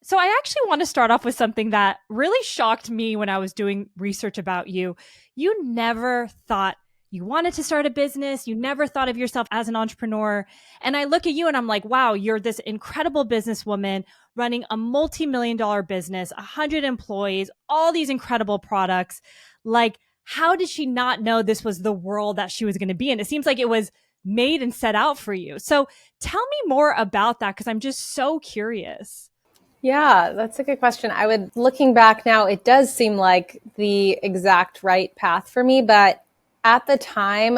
So I actually want to start off with something that really shocked me when I was doing research about you. You never thought you wanted to start a business. You never thought of yourself as an entrepreneur. And I look at you and I'm like, wow, you're this incredible businesswoman running a multi-million dollar business, 100 employees, all these incredible products. Like, how did she not know this was the world that she was going to be in? It seems like it was made and set out for you. So tell me more about that because I'm just so curious. Yeah, that's a good question. Looking back now, it does seem like the exact right path for me, but at the time,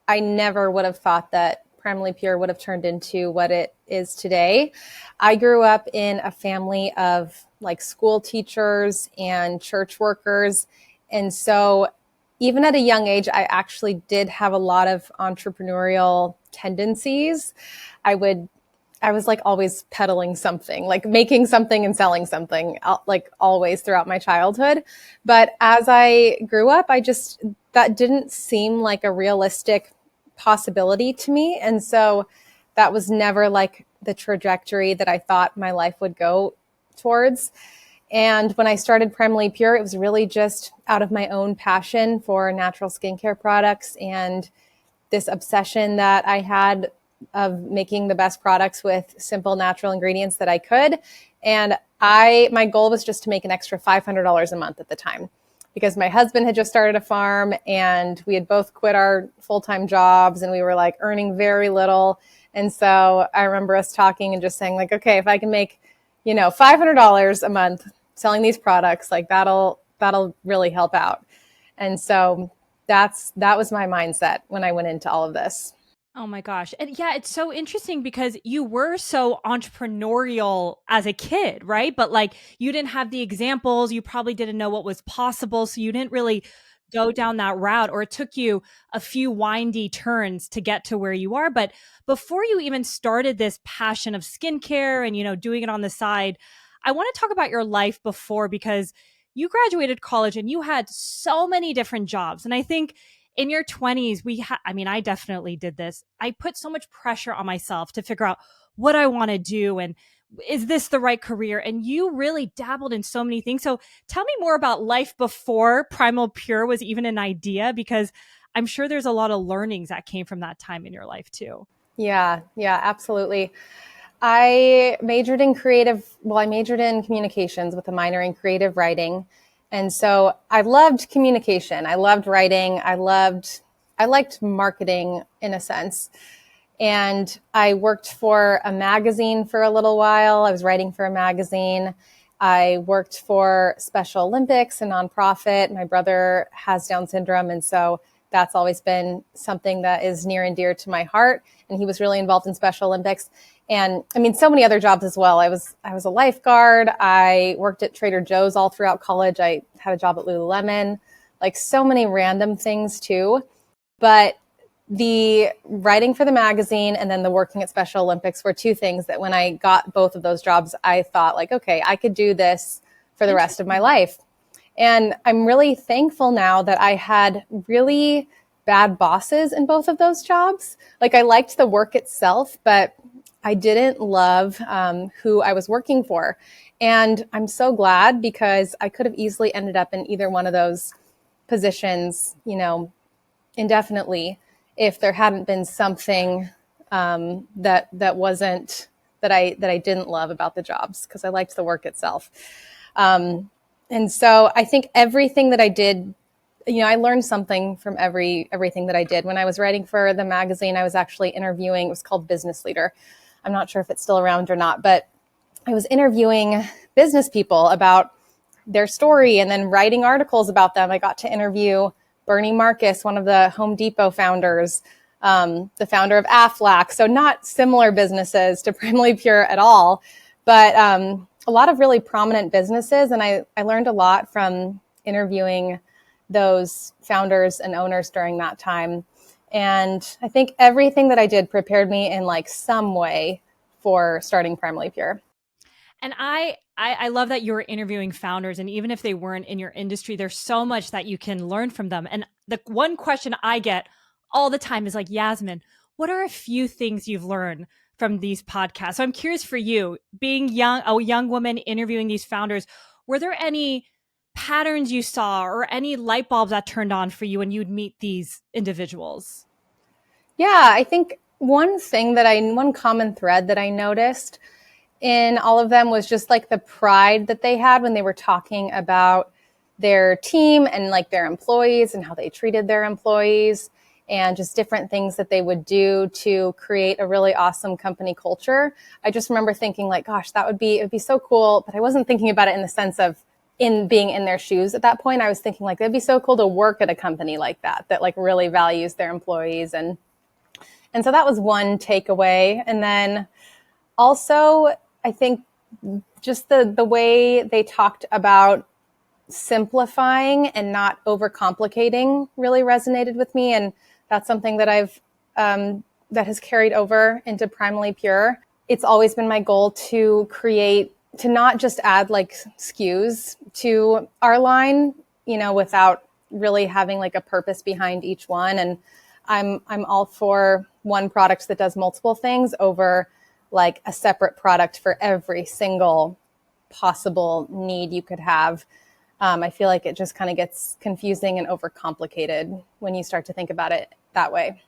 I never would have thought that Primally Pure would have turned into what it is today. I grew up in a family of like school teachers and church workers. And so even at a young age, I actually did have a lot of entrepreneurial tendencies. I would I was like always peddling something, like making something and selling something, like always throughout my childhood. But as I grew up, that didn't seem like a realistic possibility to me. And so that was never like the trajectory that I thought my life would go towards. And when I started Primally Pure, it was really just out of my own passion for natural skincare products and this obsession that I had of making the best products with simple natural ingredients that I could. And my goal was just to make an extra $500 a month at the time because my husband had just started a farm and we had both quit our full-time jobs and we were like earning very little. And so I remember us talking and just saying like, okay, if I can make, $500 a month selling these products, like that'll really help out. And so that was my mindset when I went into all of this. Oh my gosh. And yeah, it's so interesting because you were so entrepreneurial as a kid, right? But like you didn't have the examples. You probably didn't know what was possible. So you didn't really go down that route, or it took you a few windy turns to get to where you are. But before you even started this passion of skincare and, doing it on the side, I want to talk about your life before because you graduated college and you had so many different jobs. And I think in your 20s, I definitely did this. I put so much pressure on myself to figure out what I want to do and is this the right career? And you really dabbled in so many things. So tell me more about life before Primal Pure was even an idea, because I'm sure there's a lot of learnings that came from that time in your life too. Yeah, absolutely. I majored in communications with a minor in creative writing. And so I loved communication. I loved writing. I liked marketing in a sense. And I worked for a magazine for a little while. I was writing for a magazine. I worked for Special Olympics, a nonprofit. My brother has Down syndrome. And so that's always been something that is near and dear to my heart. And he was really involved in Special Olympics. And so many other jobs as well. I was a lifeguard. I worked at Trader Joe's all throughout college. I had a job at Lululemon, like so many random things too. But the writing for the magazine and then the working at Special Olympics were two things that when I got both of those jobs, I thought like, okay, I could do this for the rest of my life. And I'm really thankful now that I had really bad bosses in both of those jobs. Like I liked the work itself, but I didn't love who I was working for. And I'm so glad because I could have easily ended up in either one of those positions, indefinitely if there hadn't been something that I didn't love about the jobs because I liked the work itself. And so I think everything that I did, I learned something from everything that I did. When I was writing for the magazine, I was actually interviewing, it was called Business Leader. I'm not sure if it's still around or not, but I was interviewing business people about their story and then writing articles about them. I got to interview Bernie Marcus, one of the Home Depot founders, the founder of Aflac. So not similar businesses to Primally Pure at all, but a lot of really prominent businesses. And I learned a lot from interviewing those founders and owners during that time. And I think everything that I did prepared me in like some way for starting Primally Pure. And I love that you're interviewing founders, and even if they weren't in your industry, there's so much that you can learn from them. And the one question I get all the time is like, Yasmin, what are a few things you've learned from these podcasts. So I'm curious for you, being a young woman interviewing these founders, were there any patterns you saw or any light bulbs that turned on for you when you'd meet these individuals? Yeah, I think one common thread that I noticed in all of them was just like the pride that they had when they were talking about their team and like their employees and how they treated their employees and just different things that they would do to create a really awesome company culture. I just remember thinking like, gosh, it'd be so cool. But I wasn't thinking about it in the sense of in being in their shoes at that point. I was thinking like, it'd be so cool to work at a company like that like really values their employees. And so that was one takeaway. And then also, I think just the way they talked about simplifying and not overcomplicating really resonated with me. And that's something that that has carried over into Primally Pure. It's always been my goal to not just add like SKUs to our line, without really having like a purpose behind each one. And I'm all for one product that does multiple things over like a separate product for every single possible need you could have. I feel like it just kind of gets confusing and overcomplicated when you start to think about it that way.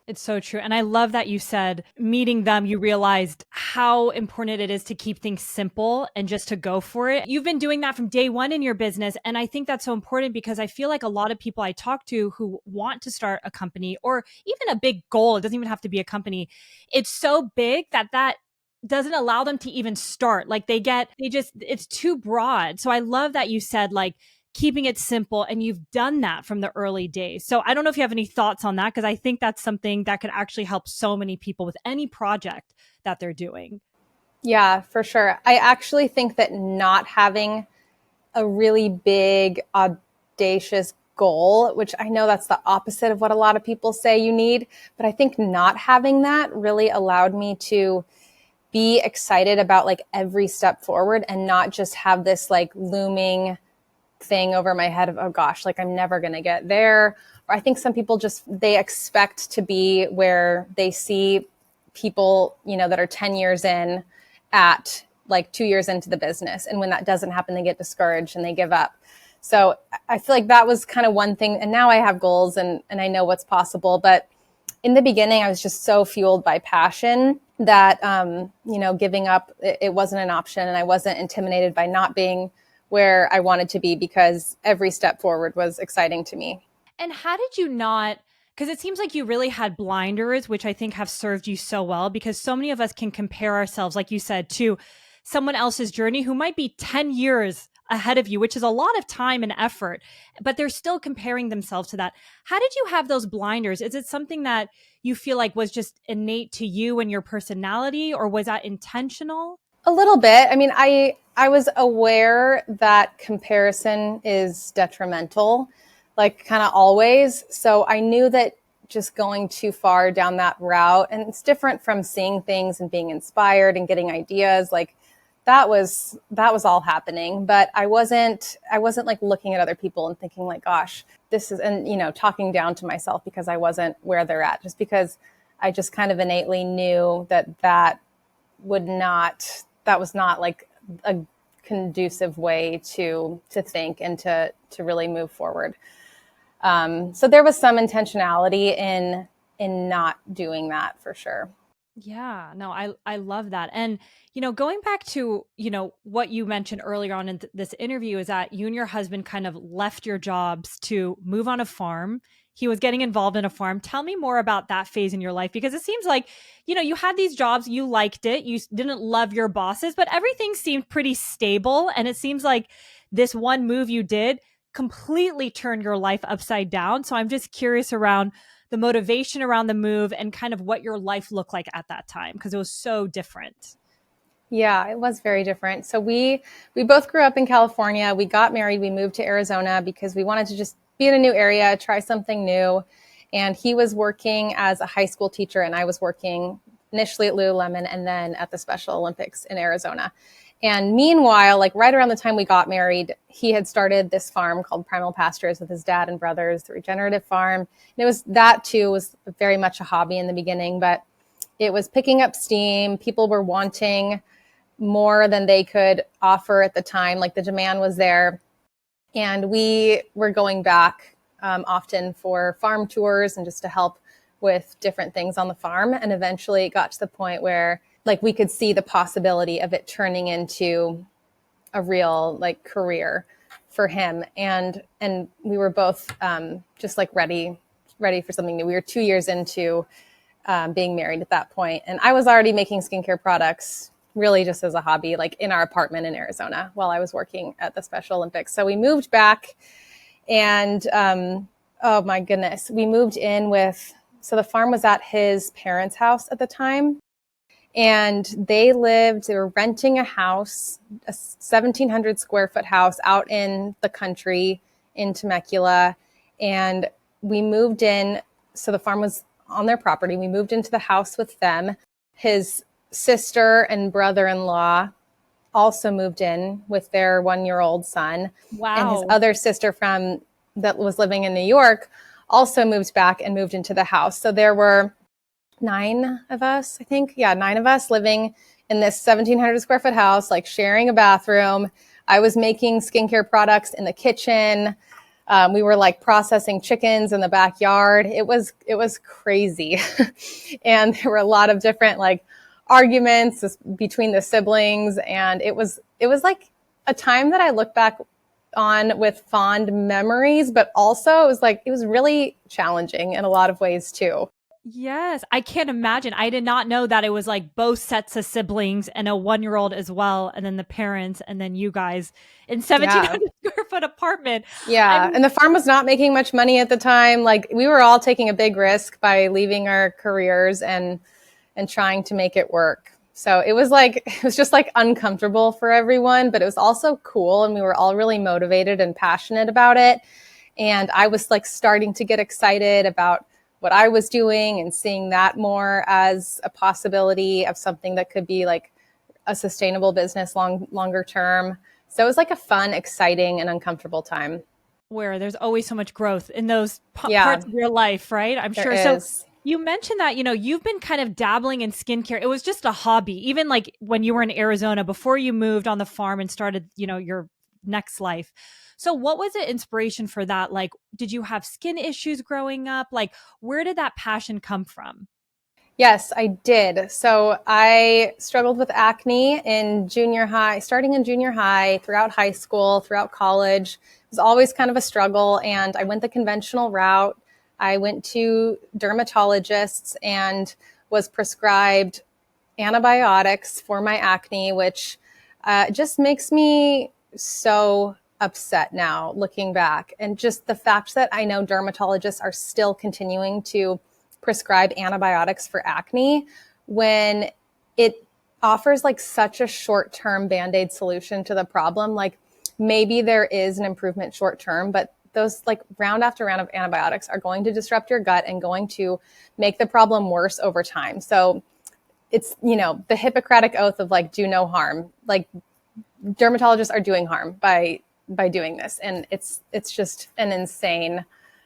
It's so true. And I love that you said meeting them, you realized how important it is to keep things simple and just to go for it. You've been doing that from day one in your business. And I think that's so important because I feel like a lot of people I talk to who want to start a company or even a big goal, it doesn't even have to be a company. It's so big that doesn't allow them to even start. Like it's too broad. So I love that you said like, keeping it simple, and you've done that from the early days. So I don't know if you have any thoughts on that, because I think that's something that could actually help so many people with any project that they're doing. Yeah, for sure. I actually think that not having a really big, audacious goal, which I know that's the opposite of what a lot of people say you need, but I think not having that really allowed me to be excited about like every step forward and not just have this like looming thing over my head of, oh gosh, like I'm never going to get there. Or I think some people they expect to be where they see people, that are 10 years in at like 2 years into the business. And when that doesn't happen, they get discouraged and they give up. So I feel like that was kind of one thing. And now I have goals and I know what's possible. But in the beginning, I was just so fueled by passion that, giving up, it wasn't an option. And I wasn't intimidated by not being where I wanted to be because every step forward was exciting to me. And how did you not, because it seems like you really had blinders, which I think have served you so well, because so many of us can compare ourselves, like you said, to someone else's journey who might be 10 years ahead of you, which is a lot of time and effort, but they're still comparing themselves to that. How did you have those blinders? Is it something that you feel like was just innate to you and your personality, or was that intentional? A little bit. I mean, I was aware that comparison is detrimental, like kind of always. So I knew that just going too far down that route, and it's different from seeing things and being inspired and getting ideas, like that was all happening. But I wasn't like looking at other people and thinking like, gosh, this is, and talking down to myself because I wasn't where they're at, just because I just kind of innately knew that was not like a conducive way to think and to really move forward. So there was some intentionality in not doing that for sure. Yeah, no, I love that. And, going back to, what you mentioned earlier on in this interview is that you and your husband kind of left your jobs to move on a farm. He was getting involved in a farm. Tell me more about that phase in your life, because it seems like, you had these jobs, you liked it, you didn't love your bosses, but everything seemed pretty stable. And it seems like this one move you did completely turned your life upside down. So I'm just curious around the motivation around the move and kind of what your life looked like at that time, because it was so different. Yeah, it was very different. So we both grew up in California. We got married. We moved to Arizona because we wanted to just be in a new area, try something new. And he was working as a high school teacher, and I was working initially at Lululemon and then at the Special Olympics in Arizona. And meanwhile, like right around the time we got married, he had started this farm called Primal Pastures with his dad and brothers, the regenerative farm. And that too was very much a hobby in the beginning, but it was picking up steam. People were wanting more than they could offer at the time. Like the demand was there. And we were going back often for farm tours and just to help with different things on the farm. And eventually it got to the point where like we could see the possibility of it turning into a real like career for him. And we were both just like ready for something new. We were 2 years into being married at that point. And I was already making skincare products really just as a hobby, like in our apartment in Arizona while I was working at the Special Olympics. So we moved back and, oh my goodness, we moved in with, so the farm was at his parents' house at the time. And they were renting a house, a 1,700 square foot house out in the country in Temecula. And we moved in. So the farm was on their property. We moved into the house with them. His sister and brother-in-law also moved in with their 1-year-old son. Wow. And his other sister that was living in New York also moved back and moved into the house. So there were 9 of us, I think. Yeah, 9 of us living in this 1,700 square foot house, like sharing a bathroom. I was making skincare products in the kitchen. We were like processing chickens in the backyard. It was crazy. And there were a lot of different like arguments between the siblings. And it was like a time that I look back on with fond memories, but also it was really challenging in a lot of ways too. Yes, I can't imagine. I did not know that it was like both sets of siblings and a 1-year-old as well, and then the parents, and then you guys in 1,700 square foot apartment. Yeah, and the farm was not making much money at the time. Like we were all taking a big risk by leaving our careers and trying to make it work. So it was just like uncomfortable for everyone, but it was also cool, and we were all really motivated and passionate about it. And I was like starting to get excited about what I was doing and seeing that more as a possibility of something that could be like a sustainable business longer term. So it was like a fun, exciting, and uncomfortable time. Where there's always so much growth in those parts of your life, right? I'm sure. So you mentioned that, you've been kind of dabbling in skincare. It was just a hobby, even like when you were in Arizona before you moved on the farm and started, your next life. So what was the inspiration for that? Like, did you have skin issues growing up? Like, where did that passion come from? Yes, I did. So I struggled with acne in junior high, starting in junior high, throughout high school, throughout college. It was always kind of a struggle. And I went the conventional route. I went to dermatologists and was prescribed antibiotics for my acne, which just makes me so upset now looking back. And just the fact that I know dermatologists are still continuing to prescribe antibiotics for acne when it offers like such a short-term Band-Aid solution to the problem. Like maybe there is an improvement short-term, but those like round after round of antibiotics are going to disrupt your gut and going to make the problem worse over time. So it's, the Hippocratic oath of like, do no harm. Like dermatologists are doing harm by doing this. And it's just an insane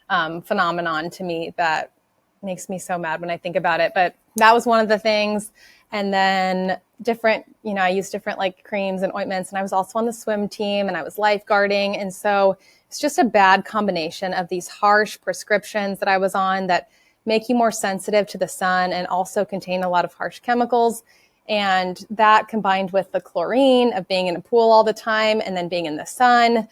phenomenon to me that makes me so mad when I think about it. But that was one of the things. And then I used different like creams and ointments. And I was also on the swim team and I was lifeguarding. And so it's just a bad combination of these harsh prescriptions that I was on that make you more sensitive to the sun and also contain a lot of harsh chemicals. And that combined with the chlorine of being in a pool all the time and then being in the sun,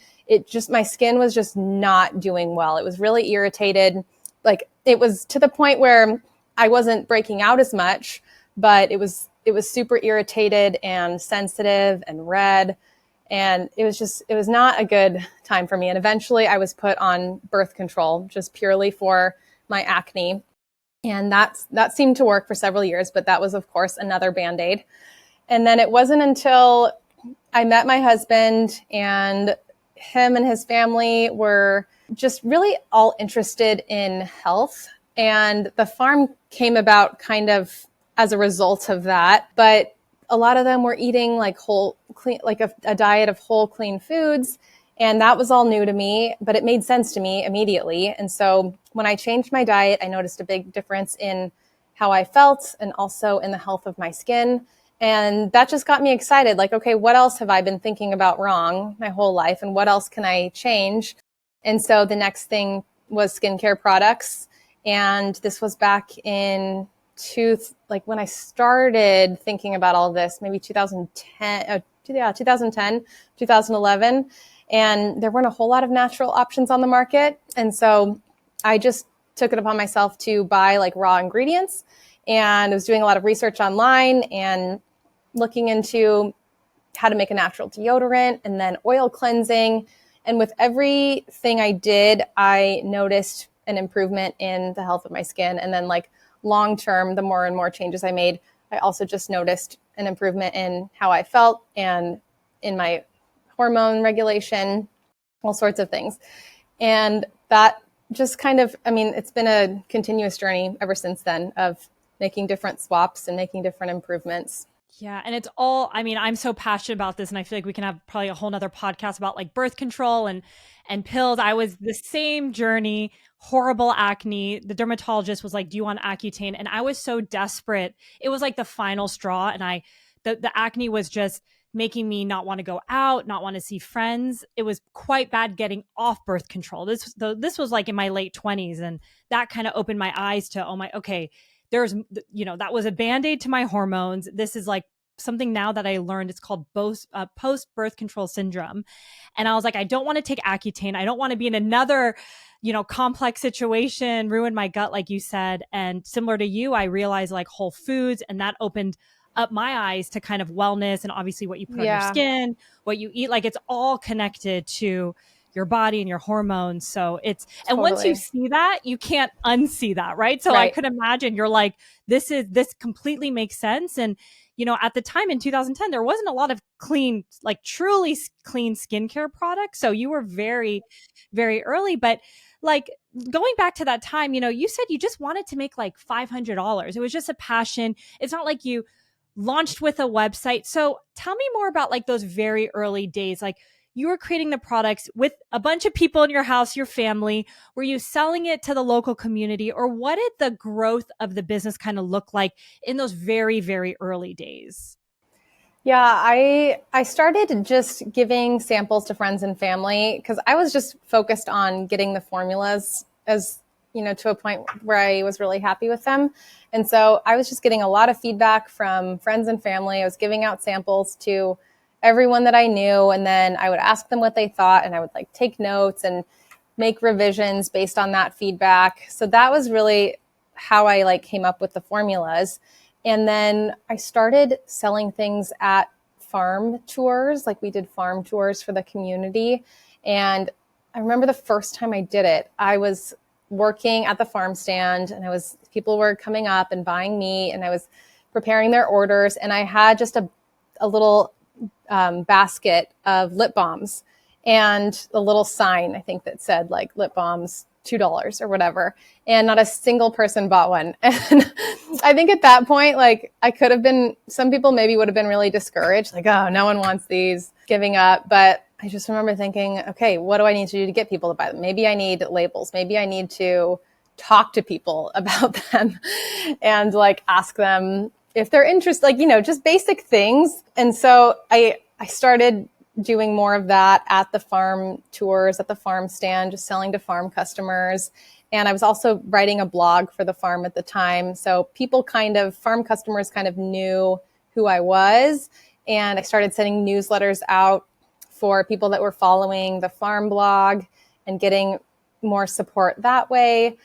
my skin was just not doing well. It was really irritated. Like it was to the point where I wasn't breaking out as much, but it was super irritated and sensitive and red. And it was not a good time for me. And eventually I was put on birth control just purely for my acne. And that seemed to work for several years, but that was, of course, another Band-Aid. And then it wasn't until I met my husband, and him and his family were just really all interested in health. And the farm came about kind of as a result of that. But a lot of them were eating like whole, clean, like a diet of whole, clean foods. And that was all new to me, but it made sense to me immediately. And so when I changed my diet, I noticed a big difference in how I felt and also in the health of my skin. And that just got me excited. Like, okay, what else have I been thinking about wrong my whole life? And what else can I change? And so the next thing was skincare products. And this was back in when I started thinking about all this, maybe 2010, 2010, 2011. And there weren't a whole lot of natural options on the market. And so I just took it upon myself to buy like raw ingredients. And I was doing a lot of research online and looking into how to make a natural deodorant and then oil cleansing. And with everything I did, I noticed an improvement in the health of my skin. And then like long term, the more and more changes I made, I also just noticed an improvement in how I felt and in my hormone regulation, all sorts of things. And that just kind of, I mean, it's been a continuous journey ever since then of making different swaps and making different improvements. Yeah. And it's all, I mean, I'm so passionate about this, and I feel like we can have probably a whole nother podcast about like birth control and pills. I was the same journey, horrible acne. The dermatologist was like, do you want Accutane? And I was so desperate. It was like the final straw. And the acne was just making me not want to go out, not want to see friends. It was quite bad getting off birth control. This was like in my late 20s. And that kind of opened my eyes to, okay, there's, that was a band-aid to my hormones. This is like something now that I learned. It's called post-birth control syndrome. And I was like, I don't want to take Accutane. I don't want to be in another, complex situation, ruin my gut, like you said. And similar to you, I realized like whole foods, and that opened up my eyes to kind of wellness and obviously what you put on your skin, what you eat. Like it's all connected to your body and your hormones. So and once you see that, you can't unsee that, right? So I could imagine you're like, this completely makes sense. And, at the time in 2010, there wasn't a lot of clean, like truly clean skincare products. So you were very, very early. But like going back to that time, you said you just wanted to make like $500. It was just a passion. It's not like you launched with a website. So tell me more about like those very early days. Like, you were creating the products with a bunch of people in your house, your family. Were you selling it to the local community, or what did the growth of the business kind of look like in those very, very early days? Yeah, I started just giving samples to friends and family because I was just focused on getting the formulas to a point where I was really happy with them. And so I was just getting a lot of feedback from friends and family. I was giving out samples to everyone that I knew. And then I would ask them what they thought, and I would like take notes and make revisions based on that feedback. So that was really how I like came up with the formulas. And then I started selling things at farm tours. Like we did farm tours for the community. And I remember the first time I did it, I was working at the farm stand, and people were coming up and buying meat, and I was preparing their orders. And I had just a little basket of lip balms and a little sign, I think, that said like lip balms $2 or whatever. And not a single person bought one. And I think at that point, like some people maybe would have been really discouraged, like, oh, no one wants these, giving up. But I just remember thinking, okay, what do I need to do to get people to buy them? Maybe I need labels. Maybe I need to talk to people about them and like ask them if they're interested, like, just basic things. And so I started doing more of that at the farm tours, at the farm stand, just selling to farm customers. And I was also writing a blog for the farm at the time. So farm customers kind of knew who I was. And I started sending newsletters out for people that were following the farm blog and getting more support that way.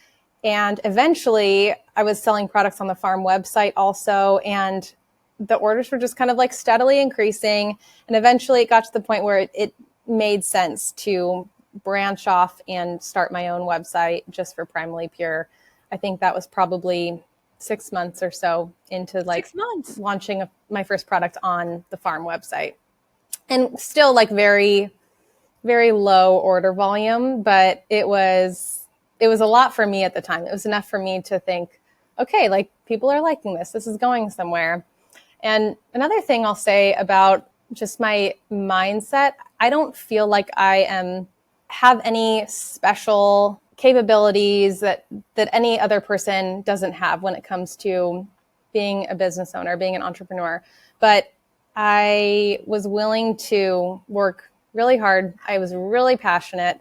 And eventually I was selling products on the farm website also. And the orders were just kind of like steadily increasing. And eventually it got to the point where it made sense to branch off and start my own website just for Primally Pure. I think that was probably 6 months or so into like 6 months launching my first product on the farm website. And still like very, very low order volume, but it was a lot for me at the time. It was enough for me to think, okay, like people are liking this. This is going somewhere. And another thing I'll say about just my mindset, I don't feel like I have any special capabilities that any other person doesn't have when it comes to being a business owner, being an entrepreneur. But I was willing to work really hard. I was really passionate.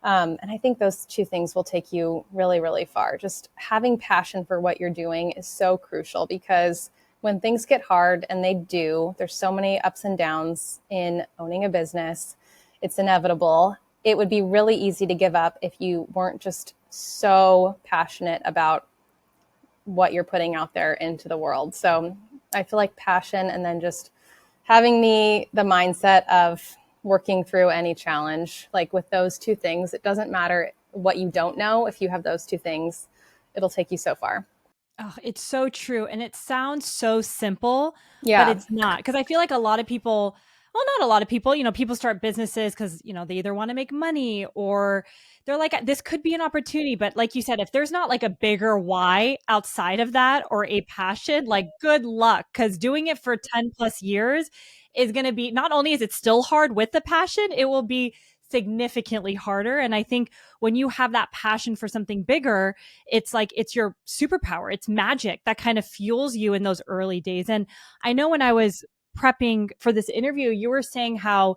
And I think those two things will take you really, really far. Just having passion for what you're doing is so crucial, because when things get hard, and they do, there's so many ups and downs in owning a business. It's inevitable. It would be really easy to give up if you weren't just so passionate about what you're putting out there into the world. So I feel like passion, and then just having the mindset of working through any challenge, like with those two things, it doesn't matter what you don't know. If you have those two things, it'll take you so far. Oh, it's so true. And it sounds so simple, but Yeah. it's not. Because I feel like a lot of people, well, not a lot of people, people start businesses because, they either want to make money, or they're like, this could be an opportunity. But like you said, if there's not like a bigger why outside of that, or a passion, like good luck. Because doing it for 10 plus years is going to be, not only is it still hard with the passion, it will be significantly harder. And I think when you have that passion for something bigger, it's like it's your superpower. It's magic that kind of fuels you in those early days. And I know when I was prepping for this interview, you were saying how,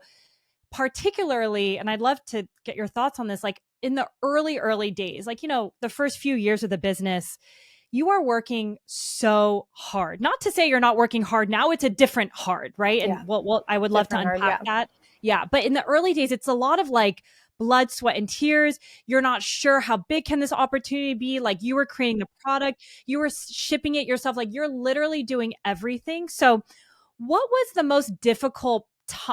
particularly, and I'd love to get your thoughts on this, like in the early days, like, the first few years of the business, you are working so hard. Not to say you're not working hard now, it's a different hard, right? And Yeah. I would love to Different hard. unpack Yeah. that. Yeah. But in the early days, it's a lot of like blood, sweat, and tears. You're not sure how big can this opportunity be. Like, you were creating the product, you were shipping it yourself. Like, you're literally doing everything. So what was the most difficult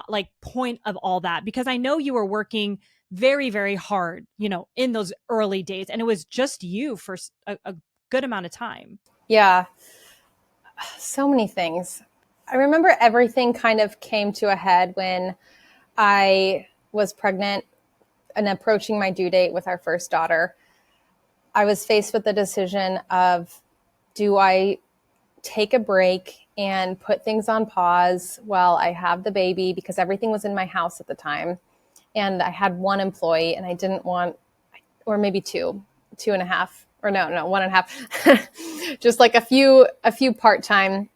like point of all that? Because I know you were working very, very hard, in those early days, and it was just you for a good amount of time. Yeah. So many things. I remember everything kind of came to a head when I was pregnant and approaching my due date with our first daughter. I was faced with the decision of, do I take a break and put things on pause while I have the baby, because everything was in my house at the time. And I had one employee, and I didn't want, or maybe two and a half, or no, 1.5, just like a few part-time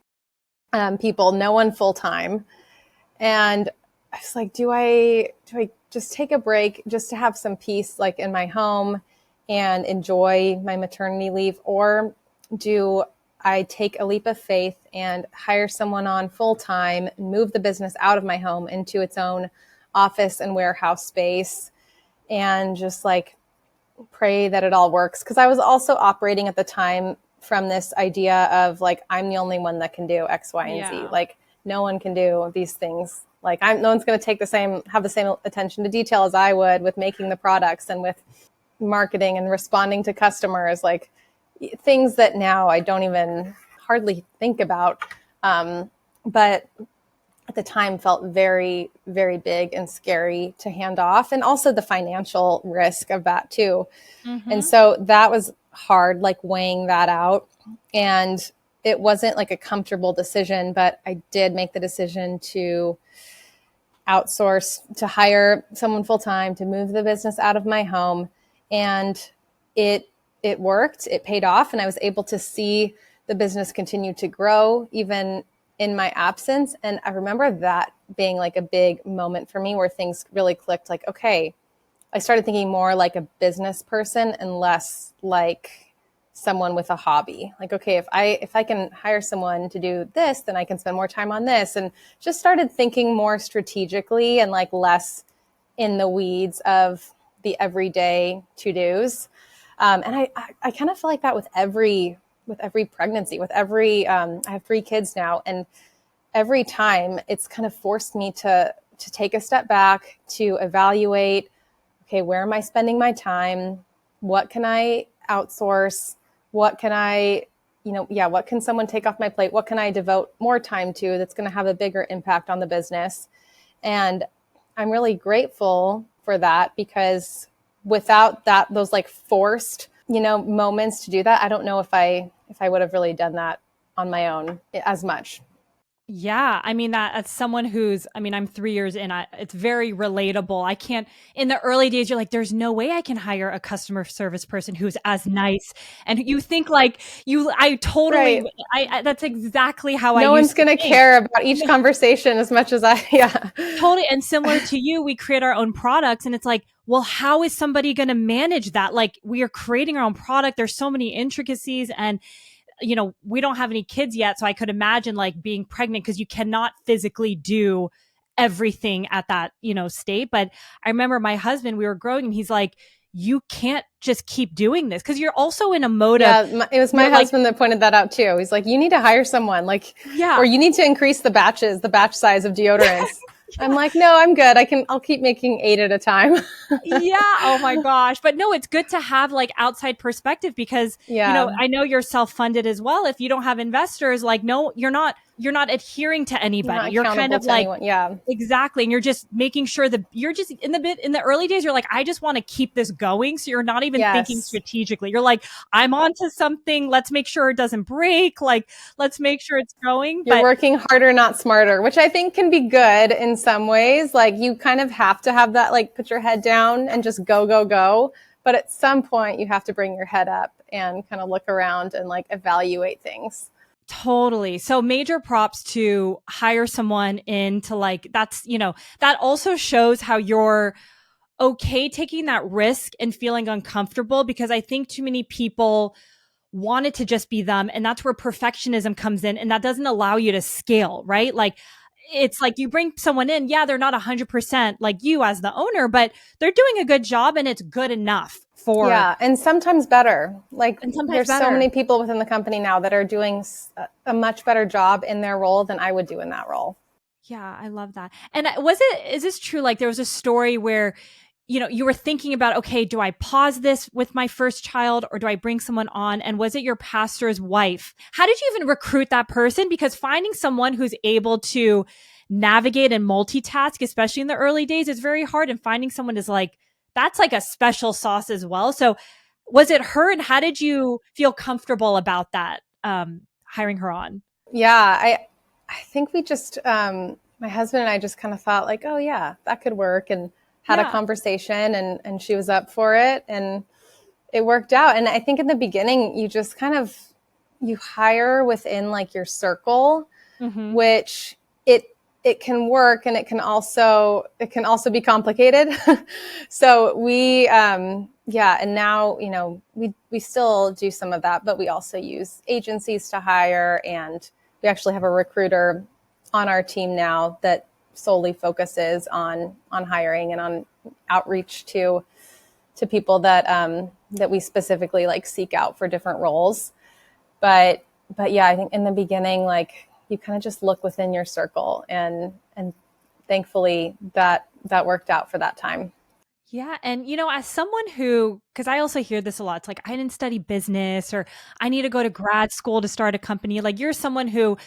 people, no one full-time. And I was like, do I just take a break just to have some peace, like in my home, and enjoy my maternity leave? Or do I take a leap of faith and hire someone on full time, move the business out of my home into its own office and warehouse space, and just like pray that it all works? Because I was also operating at the time from this idea of like, I'm the only one that can do X, Y, and Z. Like, no one can do these things. Like, no one's going to have the same attention to detail as I would with making the products and with marketing and responding to customers, like things that now I don't even hardly think about. But at the time felt very, very big and scary to hand off. And also the financial risk of that too. Mm-hmm. And so that was hard, like weighing that out. And it wasn't like a comfortable decision, but I did make the decision to outsource, to hire someone full time, to move the business out of my home. And it worked. It paid off. And I was able to see the business continue to grow even in my absence. And I remember that being like a big moment for me where things really clicked. Like, okay, I started thinking more like a business person and less like someone with a hobby. Like, okay, if I can hire someone to do this, then I can spend more time on this. And just started thinking more strategically and like less in the weeds of the everyday to-dos. And I kind of feel like that with every pregnancy, with every, I have 3 kids now, and every time it's kind of forced me to take a step back, to evaluate, okay, where am I spending my time? What can I outsource? What can what can someone take off my plate? What can I devote more time to that's going to have a bigger impact on the business? And I'm really grateful for that, because without that, those like forced, moments to do that, I don't know if I would have really done that on my own as much. Yeah, I mean that as someone who's, I mean, I'm 3 years in. It's very relatable. I can't. In the early days, you're like, "There's no way I can hire a customer service person who's as nice." And you think like you. I totally. Right. That's exactly how I No one's used to going to think. care about each conversation as much as I, yeah. Totally. And similar to you, we create our own products, and it's like, well, how is somebody going to manage that? Like, we are creating our own product. There's so many intricacies, and we don't have any kids yet. So I could imagine like being pregnant because you cannot physically do everything at that, state. But I remember my husband, we were growing and he's like, you can't just keep doing this because you're also in a mode of, Yeah, it was my you're like, husband that pointed that out too. He's like, you need to hire someone, like, yeah, or you need to increase the batch size of deodorants. I'm like, no, I'm good. I'll keep making 8 at a time. yeah. Oh my gosh. But no, it's good to have like outside perspective because, Yeah, I know you're self-funded as well. If you don't have investors, like, no, you're not adhering to you're anybody. not You're kind accountable of to like, anyone. Yeah. exactly. And you're just making sure that you're just in the early days, you're like, I just want to keep this going. So you're not even thinking Yes. strategically. You're like, I'm onto something. Let's make sure it doesn't break. Like, let's make sure it's going. You're But working harder, not smarter, which I think can be good in some ways. Like you kind of have to have that, like put your head down and just go, go, go. But at some point you have to bring your head up and kind of look around and like evaluate things. totally. So major props to hire someone in to like, that also shows how you're okay taking that risk and feeling uncomfortable because I think too many people want it to just be them. And that's where perfectionism comes in. And that doesn't allow you to scale, right? Like, it's like you bring someone in, yeah, they're not 100% like you as the owner, but they're doing a good job and it's good enough for, Yeah, and sometimes better. Like and sometimes there's so better. many people within the company now that are doing a much better job in their role than I would do in that role. Yeah, I love that. And is this true? Like there was a story where, you were thinking about, okay, do I pause this with my first child or do I bring someone on? And was it your pastor's wife? How did you even recruit that person? Because finding someone who's able to navigate and multitask, especially in the early days, is very hard. And finding someone is like, that's like a special sauce as well. So was it her? And how did you feel comfortable about that, hiring her on? Yeah, I think we just my husband and I just kind of thought like, oh yeah, that could work, and had a Yeah. conversation, and she was up for it, and it worked out. And I think in the beginning you just kind of you hire within like your circle, Mm-hmm. which it can work, and it can also be complicated. So we yeah, and now we still do some of that, but we also use agencies to hire, and we actually have a recruiter on our team now that solely focuses on hiring and on outreach to people that we specifically like seek out for different roles. But yeah, I think in the beginning, like you kind of just look within your circle, and thankfully that worked out for that time. Yeah. And, as someone who, because I also hear this a lot, it's like, I didn't study business or I need to go to grad school to start a company. Like, you're someone who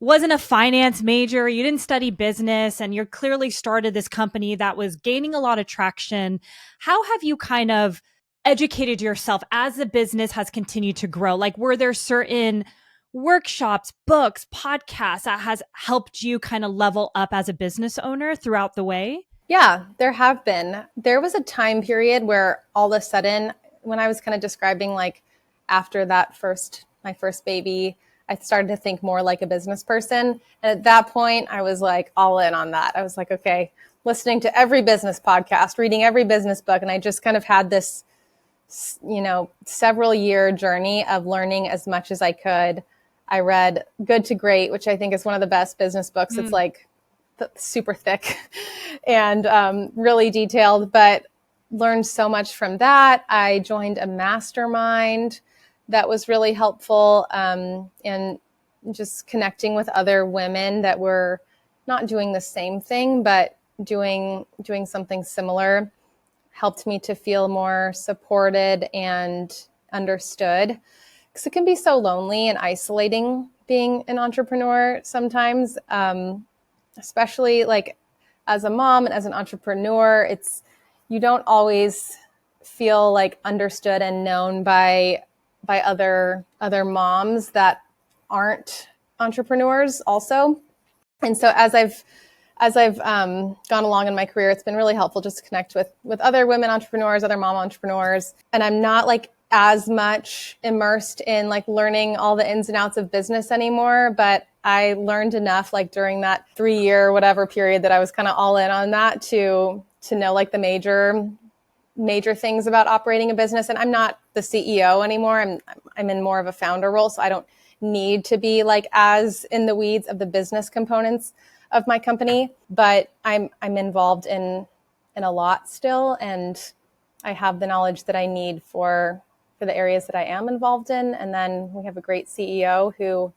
wasn't a finance major, you didn't study business, and you're clearly started this company that was gaining a lot of traction. How have you kind of educated yourself as the business has continued to grow? Like, were there certain workshops, books, podcasts that has helped you kind of level up as a business owner throughout the way? Yeah, there have been. There was a time period where all of a sudden, when I was kind of describing like after my first baby, I started to think more like a business person. And at that point, I was like all in on that. I was like, okay, listening to every business podcast, reading every business book. And I just kind of had this, several year journey of learning as much as I could. I read Good to Great, which I think is one of the best business books. It's like super thick and really detailed, but learned so much from that. I joined a mastermind that was really helpful, and just connecting with other women that were not doing the same thing, but doing something similar helped me to feel more supported and understood, because it can be so lonely and isolating being an entrepreneur sometimes, especially like as a mom and as an entrepreneur. It's you don't always feel like understood and known by other moms that aren't entrepreneurs also. And so as I've gone along in my career, it's been really helpful just to connect with other women entrepreneurs, other mom entrepreneurs. And I'm not like as much immersed in like learning all the ins and outs of business anymore, but I learned enough like during that 3-year whatever period that I was kind of all in on that to know like the major things about operating a business. And I'm not the CEO anymore. I'm in more of a founder role, so I don't need to be like as in the weeds of the business components of my company, but I'm involved in a lot still, and I have the knowledge that I need for the areas that I am involved in. And then we have a great CEO who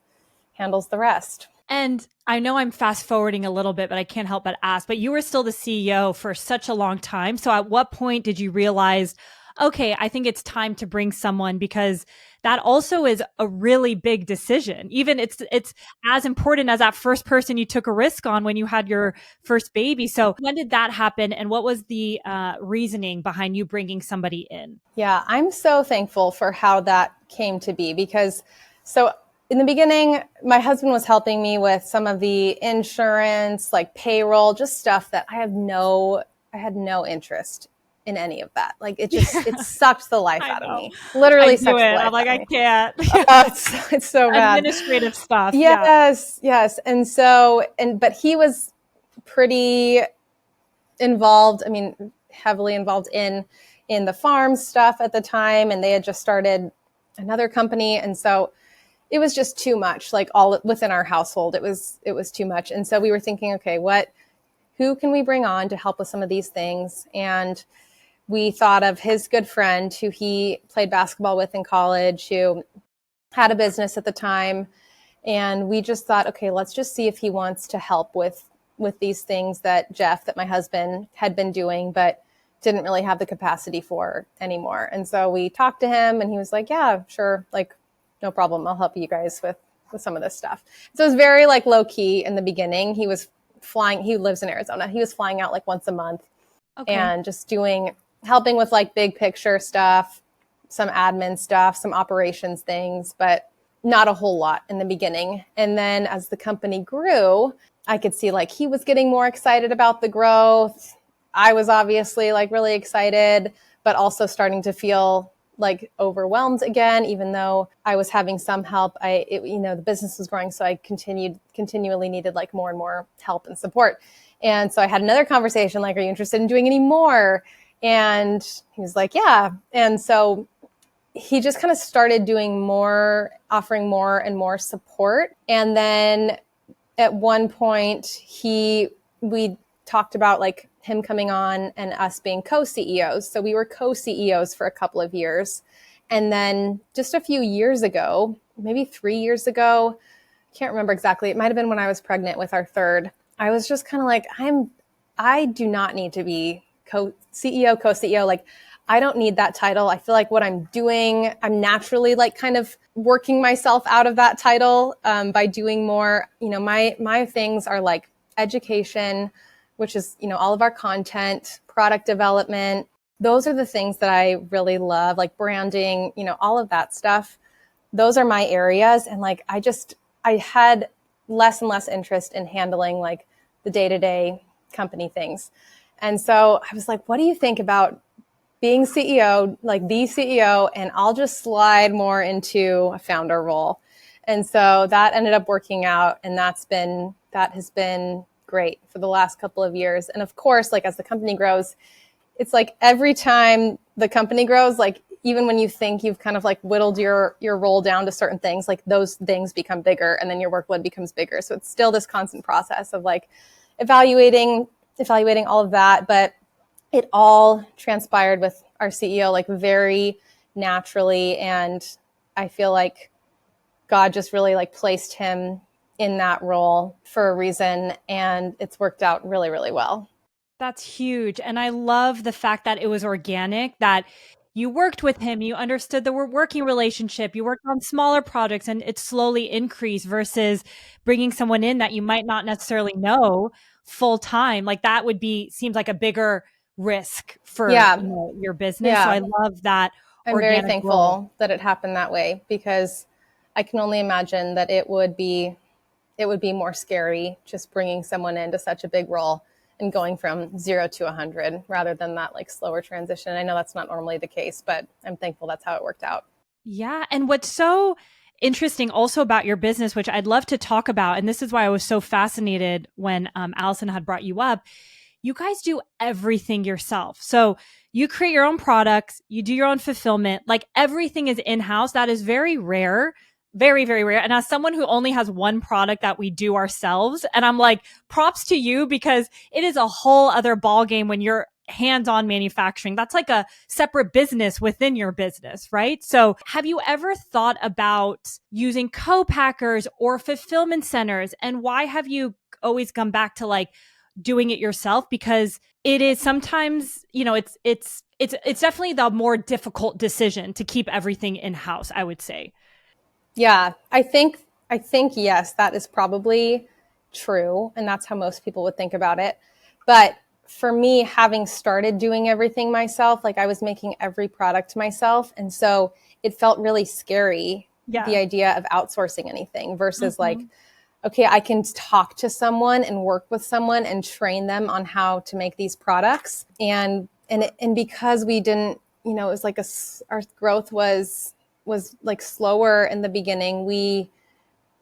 handles the rest. And I know I'm fast forwarding a little bit, but I can't help but ask, but you were still the CEO for such a long time. So at what point did you realize, okay, I think it's time to bring someone, because that also is a really big decision. Even it's as important as that first person you took a risk on when you had your first baby. So when did that happen? And what was the reasoning behind you bringing somebody in? Yeah, I'm so thankful for how that came to be because so in the beginning, my husband was helping me with some of the insurance, like payroll, just stuff that I had no interest in any of that. Like it sucked the life I out of know. me. I Literally do sucks the it. I'm life like, out of I me. can't. It's so bad. Administrative stuff. Yeah. Yes, yes. But he was pretty involved. I mean, heavily involved in the farm stuff at the time, and they had just started another company, and so it was just too much. Like all within our household, it was too much, and so we were thinking, okay, who can we bring on to help with some of these things? And we thought of his good friend who he played basketball with in college, who had a business at the time, and we just thought, okay, let's just see if he wants to help with these things that Jeff, that my husband, had been doing, but didn't really have the capacity for anymore. And so we talked to him, and he was like, yeah, sure, like no problem, I'll help you guys with some of this stuff. So it was very like low key in the beginning. He was flying. He lives in Arizona. He was flying out like once a month Okay. and just helping with like big picture stuff, some admin stuff, some operations things, but not a whole lot in the beginning. And then as the company grew, I could see like he was getting more excited about the growth. I was obviously like really excited, but also starting to feel like overwhelmed again, even though I was having some help. The business was growing, so I continually needed like more and more help and support. And so I had another conversation, like, are you interested in doing any more? And he was like, yeah. And so he just kind of started doing more, offering more and more support. And then at one point we talked about like him coming on and us being co-CEOs. So we were co-CEOs for a couple of years. And then just a few years ago, maybe 3 years ago, I can't remember exactly. It might've been when I was pregnant with our third. I was just kind of like, I do not need to be co-CEO, co-CEO. Like, I don't need that title. I feel like what I'm doing, I'm naturally like kind of working myself out of that title by doing more. My things are like education, which is, all of our content, product development. Those are the things that I really love, like branding, all of that stuff. Those are my areas. And like, I had less and less interest in handling like the day-to-day company things. And so I was like, what do you think about being CEO, like the CEO, and I'll just slide more into a founder role. And so that ended up working out, and that has been great for the last couple of years. And of course, like as the company grows, it's like every time the company grows, like even when you think you've kind of like whittled your role down to certain things, like those things become bigger and then your workload becomes bigger. So it's still this constant process of like evaluating all of that. But it all transpired with our CEO like very naturally. And I feel like God just really like placed him in that role for a reason. And it's worked out really, really well. That's huge. And I love the fact that it was organic, that you worked with him, you understood the working relationship, you worked on smaller projects, and it slowly increased versus bringing someone in that you might not necessarily know full time. Like that seems like a bigger risk for, Yeah. your business. So I Yeah. love that I'm very organic growth. thankful that it happened that way because I can only imagine that it would be it would be more scary just bringing someone into such a big role and going from 0 to 100 rather than that like slower transition. I know that's not normally the case, but I'm thankful that's how it worked out. Yeah. And what's so interesting also about your business, which I'd love to talk about, and this is why I was so fascinated when Allison had brought you up, you guys do everything yourself. So you create your own products, you do your own fulfillment, like everything is in-house. That is very rare, very, very rare. And as someone who only has one product that we do ourselves, and I'm like, props to you because it is a whole other ball game when you're hands-on manufacturing. That's like a separate business within your business, right? So have you ever thought about using co-packers or fulfillment centers? And why have you always come back to like doing it yourself? Because it is sometimes, you know, it's definitely the more difficult decision to keep everything in-house, I would say. Yeah, I think yes, that is probably true, and that's how most people would think about it. But for me, having started doing everything myself, like I was making every product myself, and so it felt really scary, the Yeah. idea of outsourcing anything versus like, Mhm. okay, I can talk to someone and work with someone and train them on how to make these products. And because we didn't, you know, it was like our growth was like slower in the beginning. We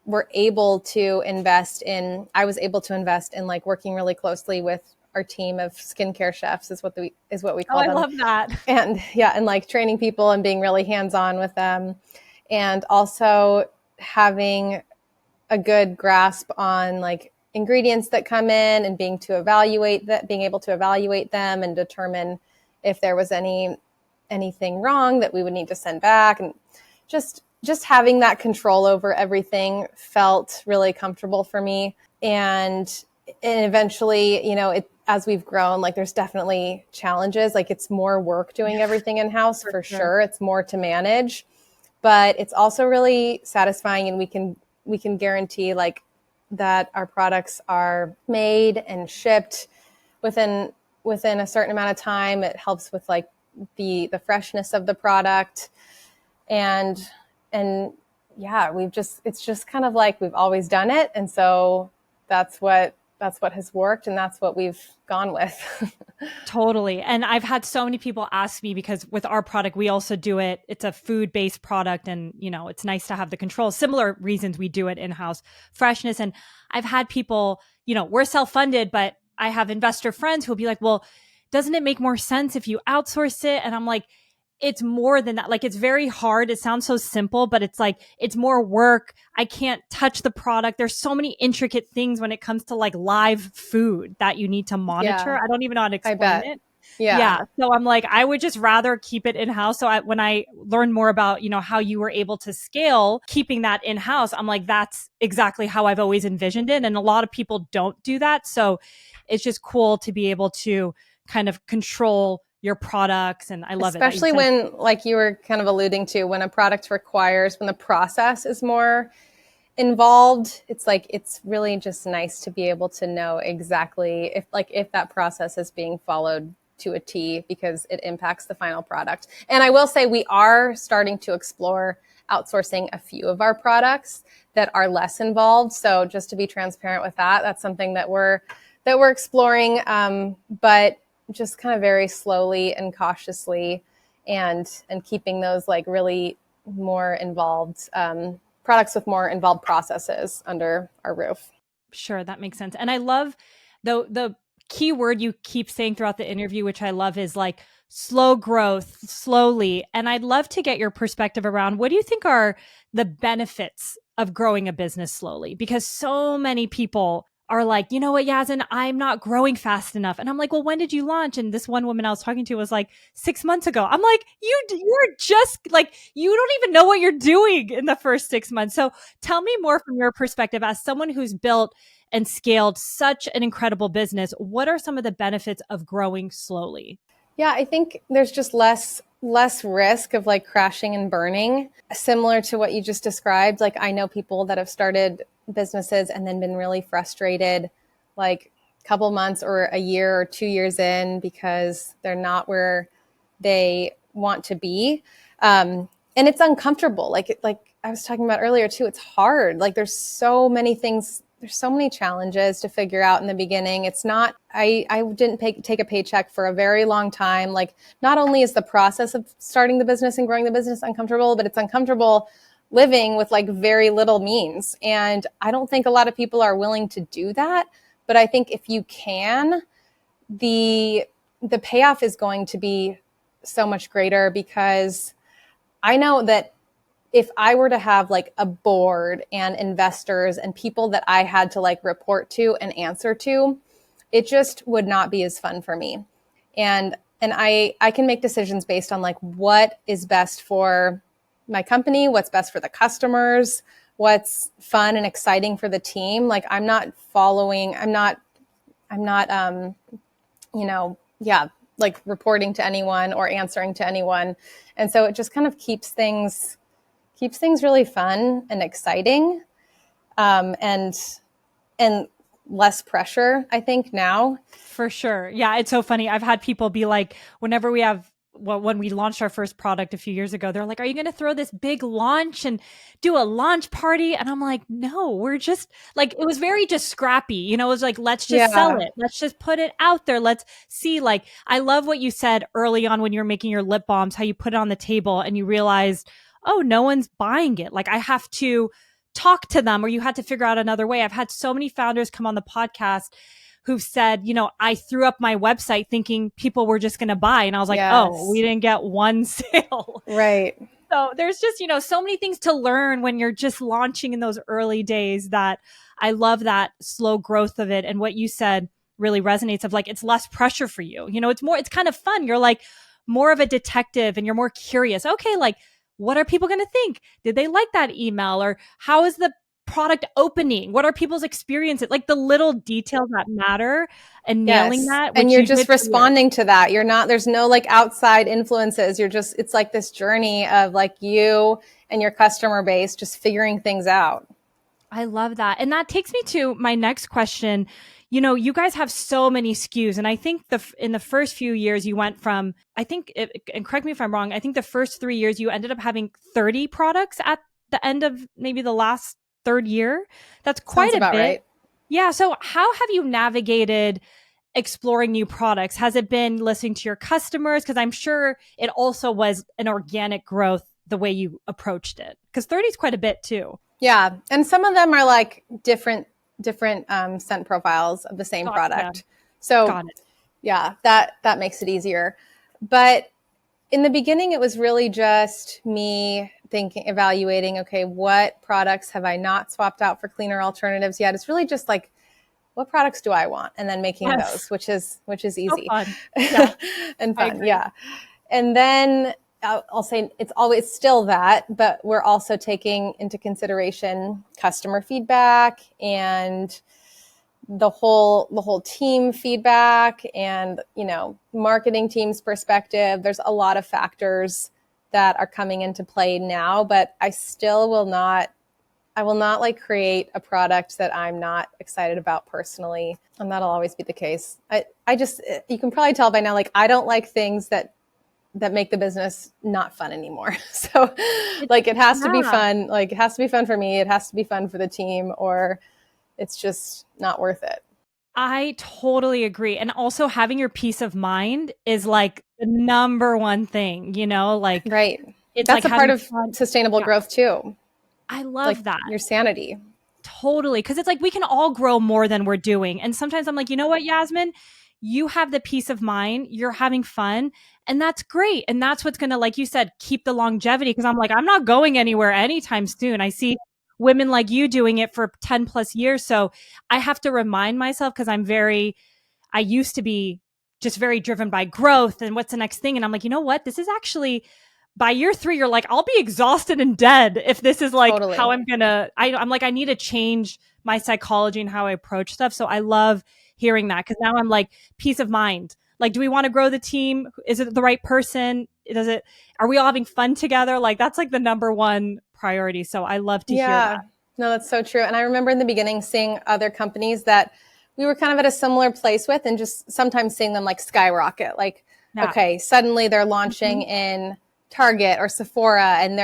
were able to invest in, I was able to invest in like working really closely with our team of skincare chefs is what we Oh, call I them. love that. And yeah, and like training people and being really hands-on with them. And also having a good grasp on like ingredients that come in and being able to evaluate them and determine if there was anything wrong that we would need to send back. And just having that control over everything felt really comfortable for me. And eventually, you know, as we've grown, like there's definitely challenges. Like it's more work doing everything in house For for sure. sure. It's more to manage, but it's also really satisfying, and we can guarantee like that our products are made and shipped within a certain amount of time. It helps with like the freshness of the product. And and yeah, it's just kind of like we've always done it, and so that's what has worked, and that's what we've gone with. Totally. And I've had so many people ask me because with our product, we also do it. It's a food based product. And, you know, it's nice to have the control. Similar reasons we do it in house freshness. And I've had people, you know, we're self funded, but I have investor friends who'll be like, well, doesn't it make more sense if you outsource it? And I'm like, it's more than that. Like, it's very hard. It sounds so simple, but it's like, it's more work. I can't touch the product. There's so many intricate things when it comes to like live food that you need to monitor. Yeah, I don't even know how to I explain bet. it. Yeah. Yeah. So I'm like, I would just rather keep it in house. So when I learned more about, you know, how you were able to scale, keeping that in house, I'm like, that's exactly how I've always envisioned it. And a lot of people don't do that. So it's just cool to be able to kind of control your products. And I love it that you Especially said, when, like you were kind of alluding to, when a product requires, when the process is more involved, it's like it's really just nice to be able to know exactly if that process is being followed to a T, because it impacts the final product. And I will say we are starting to explore outsourcing a few of our products that are less involved. So just to be transparent with that, that's something that we're exploring, but just kind of very slowly and cautiously, and keeping those like really more involved products with more involved processes under our roof. sure, that makes sense. And I love the key word you keep saying throughout the interview, which I love, is like slow growth, slowly. And I'd love to get your perspective around what do you think are the benefits of growing a business slowly? Because so many people are like, you know what, Yasmin, I'm not growing fast enough. And I'm like, well, when did you launch? And this one woman I was talking to was like 6 months ago. I'm like, you're just like, you don't even know what you're doing in the first 6 months. So tell me more from your perspective as someone who's built and scaled such an incredible business. What are some of the benefits of growing slowly? Yeah, I think there's just less risk of like crashing and burning, similar to what you just described. Like I know people that have started businesses and then been really frustrated like a couple months or a year or 2 years in because they're not where they want to be. And it's uncomfortable. Like I was talking about earlier too, it's hard. Like there's so many things, there's so many challenges to figure out in the beginning. It's not, I didn't take a paycheck for a very long time. Like not only is the process of starting the business and growing the business uncomfortable, but it's uncomfortable living with like very little means. And I don't think a lot of people are willing to do that. But I think if you can, the payoff is going to be so much greater, because I know that if I were to have like a board and investors and people that I had to like report to and answer to, it just would not be as fun for me. And I can make decisions based on like what is best for my company, what's best for the customers, what's fun and exciting for the team. Like I'm not like reporting to anyone or answering to anyone. And so it just kind of keeps things really fun and exciting, and less pressure, I think, now. For sure. Yeah, it's so funny. I've had people be like, whenever we have, well, when we launched our first product a few years ago, they're like, are you going to throw this big launch and do a launch party? And I'm like, no, we're just like, it was very just scrappy. You know, it was like, let's just sell it. Let's just put it out there. Let's see. Like, I love what you said early on when you were making your lip balms, how you put it on the table and you realized, oh, no one's buying it. Like I have to talk to them, or you had to figure out another way. I've had so many founders come on the podcast who've said, you know, I threw up my website thinking people were just going to buy. And I was like, oh, we didn't get one sale. Right. So there's just, you know, so many things to learn when you're just launching in those early days, that I love that slow growth of it. And what you said really resonates, of like, it's less pressure for you. You know, it's kind of fun. You're like more of a detective and you're more curious. Okay, like, what are people going to think? Did they like that email? Or how is the product opening? What are people's experiences? Like the little details that matter, and nailing that. And you're just responding to that. You're not, there's no like outside influences. You're just, it's like this journey of like you and your customer base just figuring things out. I love that. And that takes me to my next question. You know, you guys have so many SKUs. And I think in the first few years, you went from, and correct me if I'm wrong, I think the first 3 years you ended up having 30 products at the end of maybe the last third year. That's quite a bit. Right. Yeah. So how have you navigated exploring new products? Has it been listening to your customers? Because I'm sure it also was an organic growth the way you approached it. Because 30 is quite a bit too. Yeah. And some of them are like different scent profiles of the same product. Yeah. So yeah, that makes it easier. But in the beginning, it was really just me evaluating, okay, what products have I not swapped out for cleaner alternatives yet? It's really just like, what products do I want? And then making those, which is easy. So fun. Yeah. And fun. Yeah. And then I'll say it's always still that, but we're also taking into consideration customer feedback and the whole team feedback and, you know, marketing team's perspective. There's a lot of factors that are coming into play now, but I will not like create a product that I'm not excited about personally. And that'll always be the case. I just, you can probably tell by now, like, I don't like things that make the business not fun anymore. So like, it has to be fun. Like, it has to be fun for me. It has to be fun for the team, or it's just not worth it. I totally agree. And also having your peace of mind is like the number one thing, you know, like, right. That's like a part of sustainable growth too. I love like that. Your sanity. Totally. Cause it's like, we can all grow more than we're doing. And sometimes I'm like, you know what, Yasmin, you have the peace of mind, you're having fun, and that's great. And that's what's going to, like you said, keep the longevity. Cause I'm like, I'm not going anywhere anytime soon. I see women like you doing it for 10 plus years. So I have to remind myself, because I used to be just very driven by growth and what's the next thing. And I'm like, you know what? This is actually, by year 3, you're like, I'll be exhausted and dead if this is like how I'm like, I need to change my psychology and how I approach stuff. So I love hearing that, because now I'm like, peace of mind. Like, do we want to grow the team? Is it the right person? Are we all having fun together? Like, that's like the number one priority. So I love to hear that. No, that's so true. And I remember in the beginning seeing other companies that we were kind of at a similar place with, and just sometimes seeing them like skyrocket. Like, okay, suddenly they're launching in Target or Sephora, and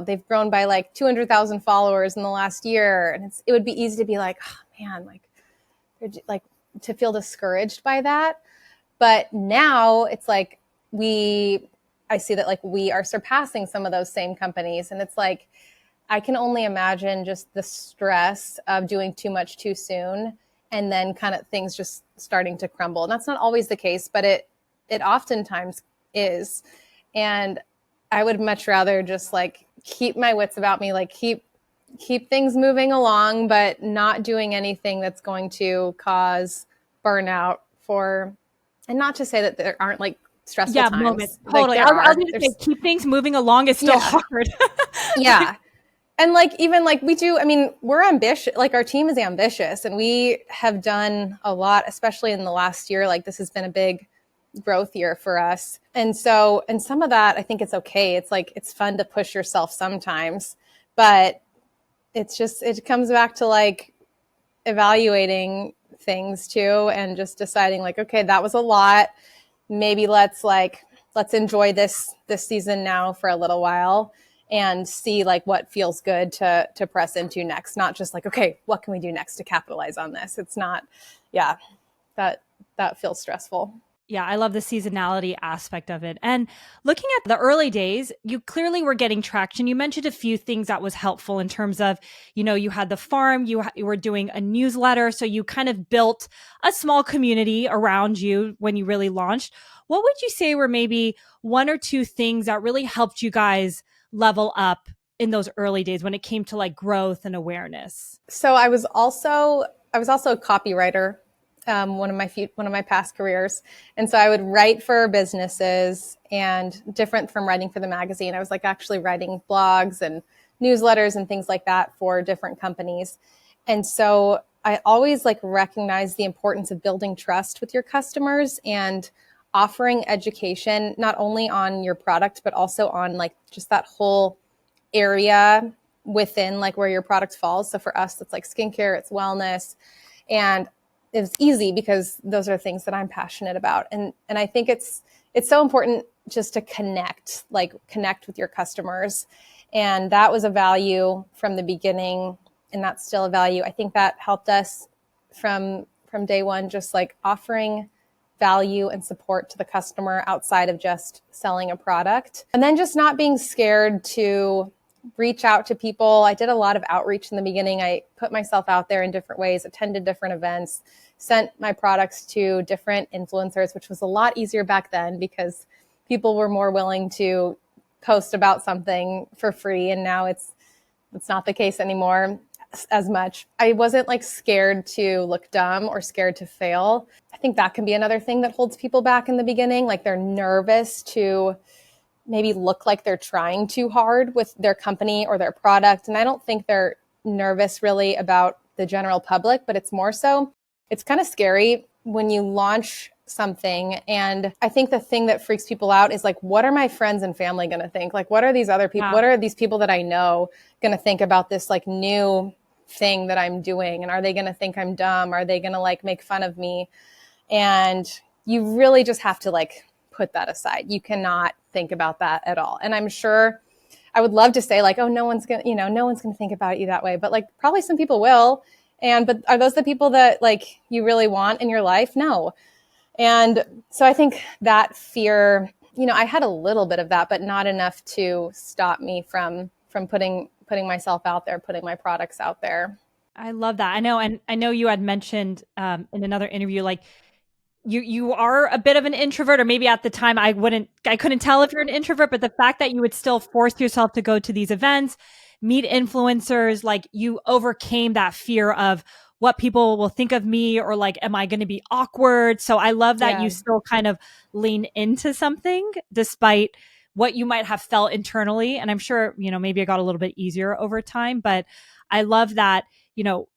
they've grown by like 200,000 followers in the last year. And it would be easy to be like, oh man, like to feel discouraged by that. But now it's like I see that like we are surpassing some of those same companies. And it's like, I can only imagine just the stress of doing too much too soon and then kind of things just starting to crumble. And that's not always the case, but it oftentimes is. And I would much rather just like keep my wits about me, like keep things moving along, but not doing anything that's going to cause burnout and not to say that there aren't like stressful times. Moments. Totally. Like, I was going to say, keep things moving along is still hard. Yeah. And like, even like we're ambitious, like our team is ambitious, and we have done a lot, especially in the last year. Like this has been a big growth year for us. And some of that, I think it's okay. It's like, it's fun to push yourself sometimes, but it comes back to like evaluating things too, and just deciding like, okay, that was a lot. Maybe let's enjoy this season now for a little while and see like what feels good to press into next. Not just like, okay, what can we do next to capitalize on this? It's not, that feels stressful. Yeah, I love the seasonality aspect of it. And looking at the early days, you clearly were getting traction. You mentioned a few things that was helpful in terms of, you had the farm, you were doing a newsletter. So you kind of built a small community around you when you really launched. What would you say were maybe one or two things that really helped you guys level up in those early days when it came to like growth and awareness? So I was also a copywriter. One of my past careers. And so I would write for businesses, and different from writing for the magazine. I was like actually writing blogs and newsletters and things like that for different companies. And so I always like recognize the importance of building trust with your customers and offering education, not only on your product, but also on like just that whole area within like where your product falls. So for us, it's like skincare, it's wellness. And it's easy because those are things that I'm passionate about. And I think it's so important just to connect with your customers. And that was a value from the beginning. And that's still a value. I think that helped us from day one, just like offering value and support to the customer outside of just selling a product. And then just not being scared to reach out to people. I did a lot of outreach in the beginning. I put myself out there in different ways, attended different events, sent my products to different influencers, which was a lot easier back then because people were more willing to post about something for free. And now it's not the case anymore as much. I wasn't like scared to look dumb or scared to fail. I think that can be another thing that holds people back in the beginning. Like they're nervous to maybe look like they're trying too hard with their company or their product. And I don't think they're nervous really about the general public, but it's more so, it's kind of scary when you launch something. And I think the thing that freaks people out is like, what are my friends and family going to think? Like, what are these other people? Wow. What are these people that I know going to think about this like new thing that I'm doing? And are they going to think I'm dumb? Are they going to like make fun of me? And you really just have to like put that aside. You cannot think about that at all. And I'm sure I would love to say like, oh, no one's going to think about you that way. But like probably some people will. But are those the people that like you really want in your life? No. And so I think that fear, I had a little bit of that, but not enough to stop me from putting myself out there, putting my products out there. I love that. I know. And I know you had mentioned in another interview, like you are a bit of an introvert, or maybe at the time I couldn't tell if you're an introvert, but the fact that you would still force yourself to go to these events, meet influencers, like you overcame that fear of what people will think of me, or like, am I going to be awkward? So I love that you still kind of lean into something despite what you might have felt internally. And I'm sure, maybe it got a little bit easier over time, but I love that,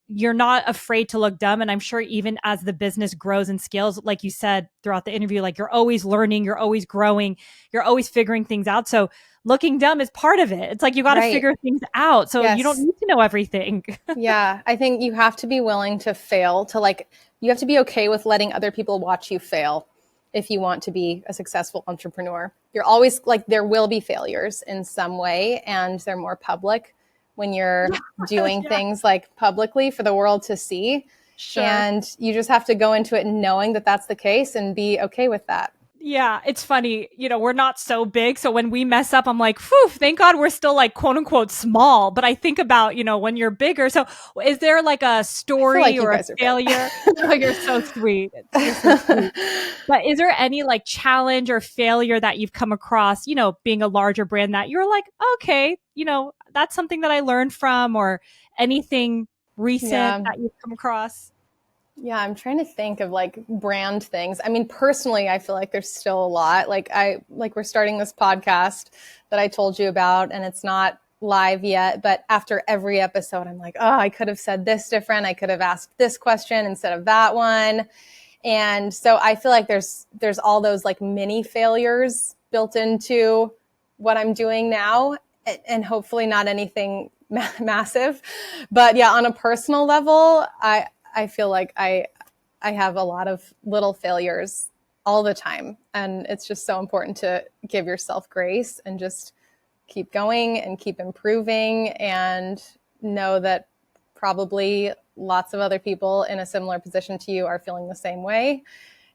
you're not afraid to look dumb. And I'm sure even as the business grows and scales, like you said throughout the interview, like you're always learning, you're always growing, you're always figuring things out. So looking dumb is part of it. It's like, you got to figure things out. So you don't need to know everything. Yeah. I think you have to be willing to fail, you have to be okay with letting other people watch you fail. if you want to be a successful entrepreneur. You're always like, there will be failures in some way, and they're more public when you're doing Yeah. things like publicly for the world to see. Sure. And you just have to go into it knowing that that's the case and be okay with that. Yeah, it's funny. We're not so big. So when we mess up, I'm like, phew, thank God we're still like quote unquote small. But I think about, when you're bigger. So is there like a story like or a failure? Oh, you're so sweet. You're so sweet. But is there any like challenge or failure that you've come across, being a larger brand that you're like, okay, that's something that I learned from, or anything recent that you've come across? Yeah, I'm trying to think of like brand things. I mean, personally, I feel like there's still a lot. Like we're starting this podcast that I told you about, and it's not live yet, but after every episode, I'm like, oh, I could have said this different. I could have asked this question instead of that one. And so I feel like there's all those like mini failures built into what I'm doing now, and hopefully not anything massive. But yeah, on a personal level, I feel like I have a lot of little failures all the time. And it's just so important to give yourself grace and just keep going and keep improving, and know that probably lots of other people in a similar position to you are feeling the same way.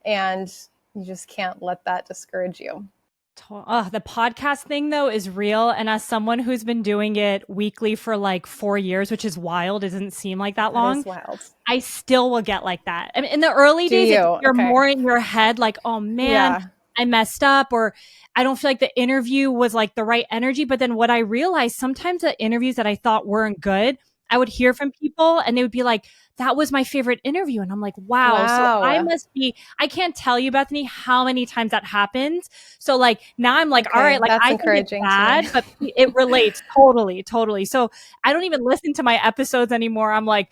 And you just can't let that discourage you. The podcast thing though is real. And as someone who's been doing it weekly for like 4 years, which is wild, it doesn't seem like that long. That is wild. I still will get like that. I mean, in the early days, you're more in your head, like, oh man, I messed up, or I don't feel like the interview was like the right energy. But then what I realized, sometimes the interviews that I thought weren't good, I would hear from people and they would be like, that was my favorite interview. And I'm like, wow. So I can't tell you, Bethany, how many times that happens. So like now I'm like, all right, like I think it's bad, but it relates totally, totally. So I don't even listen to my episodes anymore. I'm like,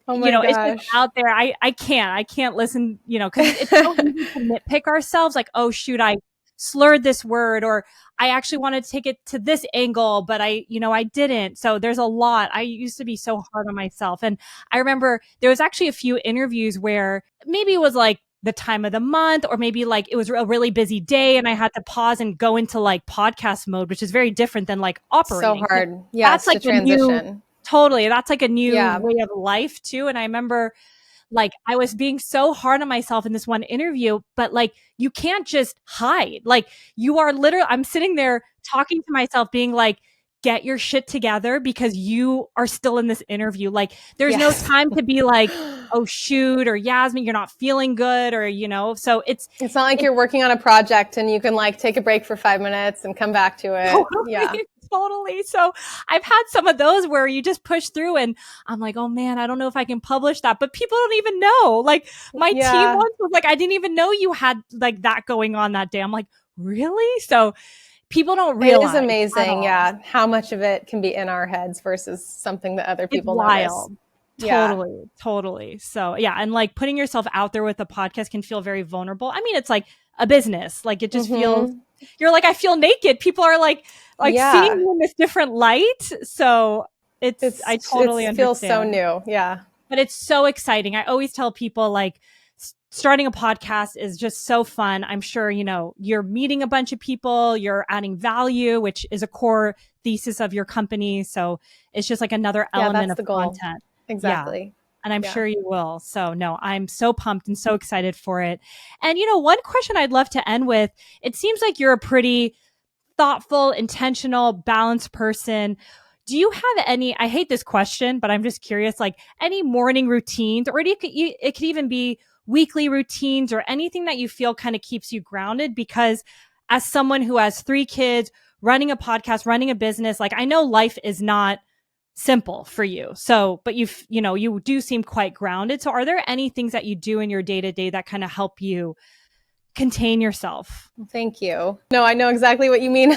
it's just out there. I can't listen, because it's so easy to nitpick ourselves. Like, oh shoot, I slurred this word, or I actually wanted to take it to this angle, but I didn't. So there's a lot. I used to be so hard on myself. And I remember there was actually a few interviews where maybe it was like the time of the month, or maybe like it was a really busy day and I had to pause and go into like podcast mode, which is very different than like operating. So hard. Yeah. That's like transition. Totally. That's like a new way of life too. And I remember like I was being so hard on myself in this one interview, but like you can't just hide. Like you are literally, I'm sitting there talking to myself being like, get your shit together because you are still in this interview. Like there's no time to be like, oh shoot, or Yasmin, you're not feeling good, or, so it's not like you're working on a project and you can like take a break for 5 minutes and come back to it. Totally, yeah. Totally. So I've had some of those where you just push through and I'm like, oh man, I don't know if I can publish that, but people don't even know. Like my team once was like, I didn't even know you had like that going on that day. I'm like, really? So people don't realize. It is amazing. Yeah. How much of it can be in our heads versus something that other people notice. Totally. So yeah. And like putting yourself out there with a podcast can feel very vulnerable. I mean, it's like a business. Like it just feels, you're like, I feel naked. People are like seeing you in this different light. So I totally understand. It feels so new. Yeah. But it's so exciting. I always tell people like starting a podcast is just so fun. I'm sure, you're meeting a bunch of people, you're adding value, which is a core thesis of your company. So it's just like another element of content. Exactly. Yeah. And I'm sure you will. So no, I'm so pumped and so excited for it. And, one question I'd love to end with, it seems like you're a pretty thoughtful, intentional, balanced person. Do you have any, I hate this question, but I'm just curious, like any morning routines, or it could even be weekly routines or anything that you feel kind of keeps you grounded? Because as someone who has 3 kids, running a podcast, running a business, like I know life is not simple for you. So, but you do seem quite grounded. So are there any things that you do in your day-to-day that kind of help you contain yourself? Thank you. No, I know exactly what you mean.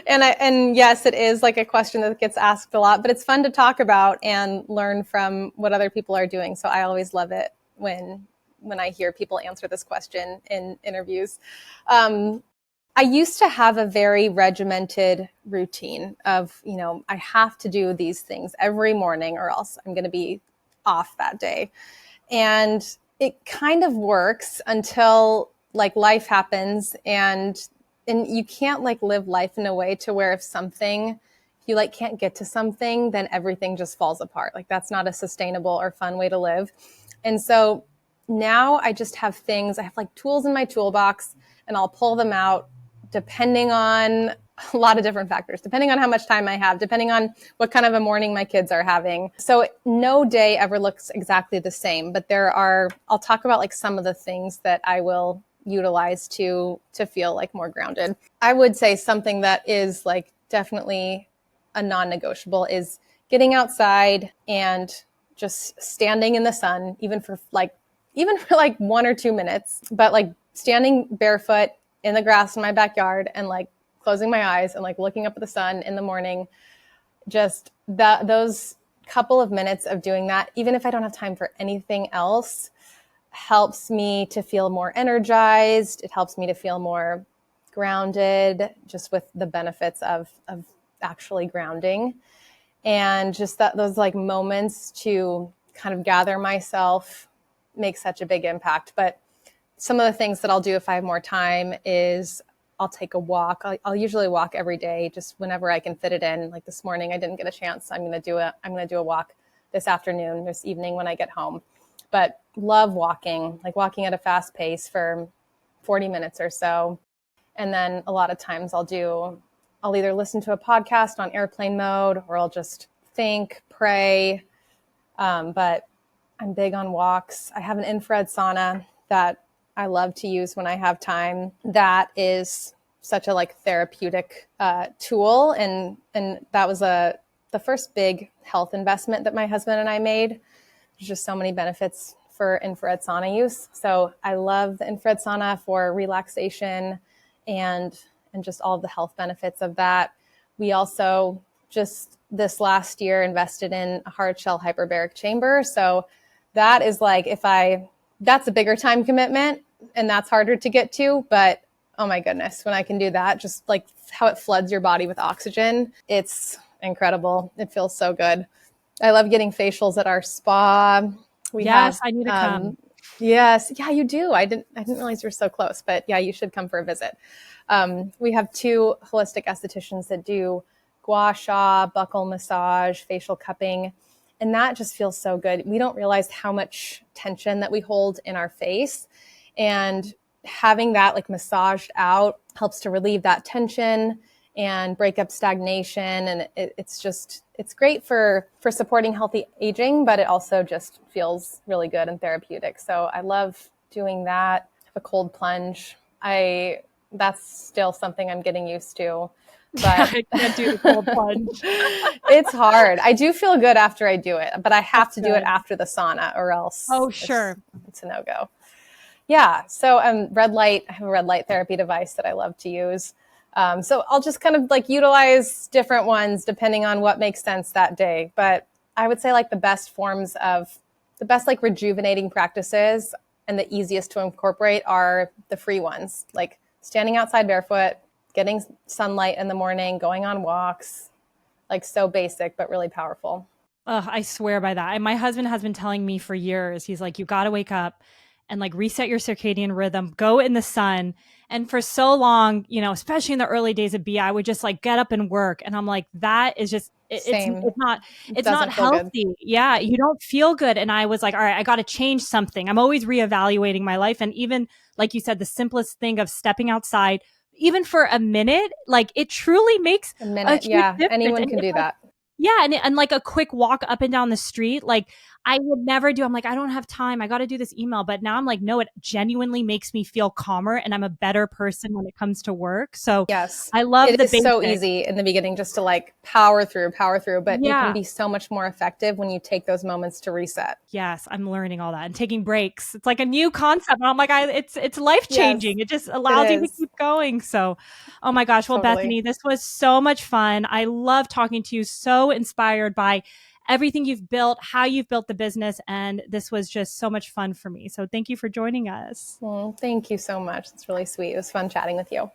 and yes, it is like a question that gets asked a lot, but it's fun to talk about and learn from what other people are doing. So I always love it when I hear people answer this question in interviews. I used to have a very regimented routine of, I have to do these things every morning or else I'm going to be off that day. And it kind of works until like life happens, and you can't like live life in a way to where if you like can't get to something, then everything just falls apart. Like that's not a sustainable or fun way to live. And so now I just have things, I have like tools in my toolbox, and I'll pull them out depending on a lot of different factors, depending on how much time I have, depending on what kind of a morning my kids are having. So no day ever looks exactly the same, but I'll talk about like some of the things that I will utilize to feel like more grounded. I would say something that is like definitely a non-negotiable is getting outside and just standing in the sun, even for like 1 or 2 minutes, but like standing barefoot in the grass in my backyard and like closing my eyes and like looking up at the sun in the morning. Just those couple of minutes of doing that, even if I don't have time for anything else, helps me to feel more energized. It helps me to feel more grounded, just with the benefits of actually grounding. And just those like moments to kind of gather myself make such a big impact. But some of the things that I'll do if I have more time is I'll take a walk. I'll usually walk every day, just whenever I can fit it in. Like this morning, I didn't get a chance. I'm going to do a walk this afternoon, this evening when I get home. But love walking, like walking at a fast pace for 40 minutes or so. And then a lot of times I'll either listen to a podcast on airplane mode, or I'll just think, pray. But I'm big on walks. I have an infrared sauna that I love to use when I have time. That is such a like therapeutic tool. And that was the first big health investment that my husband and I made. There's just so many benefits for infrared sauna use. So I love the infrared sauna for relaxation and just all of the health benefits of that. We also just this last year invested in a hard shell hyperbaric chamber. So that is like, that's a bigger time commitment and that's harder to get to, but oh my goodness, when I can do that, just like how it floods your body with oxygen, it's incredible. It feels so good. I love getting facials at our spa. Yes, I need to come. Yes. Yeah, you do. I didn't realize you were so close, but yeah, you should come for a visit. We have 2 holistic estheticians that do gua sha, buccal massage, facial cupping, and that just feels so good. We don't realize how much tension that we hold in our face, and having that like massaged out helps to relieve that tension and break up stagnation. And it's great for supporting healthy aging, but it also just feels really good and therapeutic. So I love doing that. A cold plunge. That's still something I'm getting used to, but I can't do the cold plunge. It's hard. I do feel good after I do it, but I have to do it after the sauna or else sure. It's a no-go. Yeah. So red light, I have a red light therapy device that I love to use. So I'll just kind of like utilize different ones depending on what makes sense that day. But I would say like the best like rejuvenating practices and the easiest to incorporate are the free ones, like standing outside barefoot, getting sunlight in the morning, going on walks, like so basic, but really powerful. I swear by that. My husband has been telling me for years, he's like, you got to wake up and like reset your circadian rhythm, go in the sun. And for so long, especially in the early days of B, I would just like get up and work. And I'm like, that is just, it's not healthy. Good. Yeah. You don't feel good. And I was like, all right, I got to change something. I'm always reevaluating my life. And even like you said, the simplest thing of stepping outside, even for a minute, like it truly makes a minute. Yeah. Anyone can do that. Yeah. And like a quick walk up and down the street, like I would never do. I'm like, I don't have time. I got to do this email. But now I'm like, no, it genuinely makes me feel calmer and I'm a better person when it comes to work. So yes, I love it is so easy in the beginning just to like power through, but you can be so much more effective when you take those moments to reset. Yes. I'm learning all that and taking breaks. It's like a new concept. I'm like, it's life changing. Yes, it just allows you to keep going. So, oh my gosh. Well, totally. Bethany, this was so much fun. I love talking to you. So inspired by everything you've built, how you've built the business. And this was just so much fun for me. So thank you for joining us. Thank you so much. It's really sweet. It was fun chatting with you.